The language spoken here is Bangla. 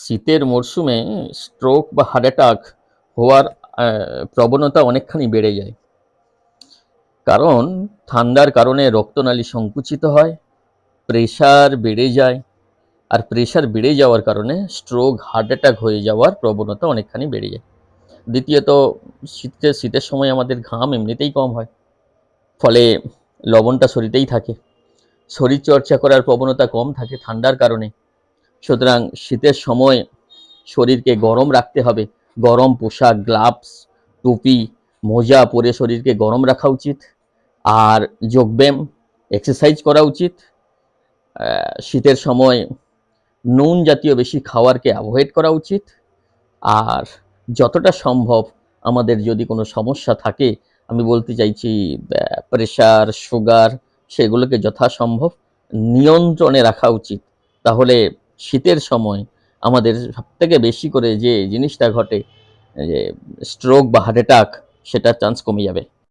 শীতের মরশুমে স্ট্রোক বা হার্ট অ্যাটাক হওয়ার প্রবণতা অনেকখানি বেড়ে যায়। কারণ ঠান্ডার কারণে রক্তনালী সংকুচিত হয়, প্রেশার বেড়ে যায়। আর প্রেশার বেড়ে যাওয়ার কারণে স্ট্রোক, হার্ট অ্যাটাক হয়ে যাওয়ার প্রবণতা অনেকখানি বেড়ে যায়। দ্বিতীয়ত, শীতের সময় আমাদের ঘাম এমনিতেই কম হয়, ফলে লবণটা শরীরেই থাকে। শরীরচর্চা করার প্রবণতা কম থাকে ঠান্ডার কারণে। সুতরাং শীতের সময় শরীরকে গরম রাখতে হবে। গরম পোশাক, গ্লাভস, টুপি, মোজা পরে শরীরকে গরম রাখা উচিত। আর যোগব্যায়াম, এক্সারসাইজ করা উচিত। শীতের সময় নুন জাতীয় বেশি খাওয়ারকে অ্যাভয়েড করা উচিত। আর যতটা সম্ভব আমাদের যদি কোনো সমস্যা থাকে, আমি বলতে চাইছি প্রেশার, সুগার, সেগুলোকে যথাসম্ভব নিয়ন্ত্রণে রাখা উচিত। তাহলে শীতের সময় আমাদের সবথেকে বেশি করে যে জিনিসটা ঘটে, যে স্ট্রোক বা হার্ট অ্যাটাক, সেটার চান্স কমে যাবে।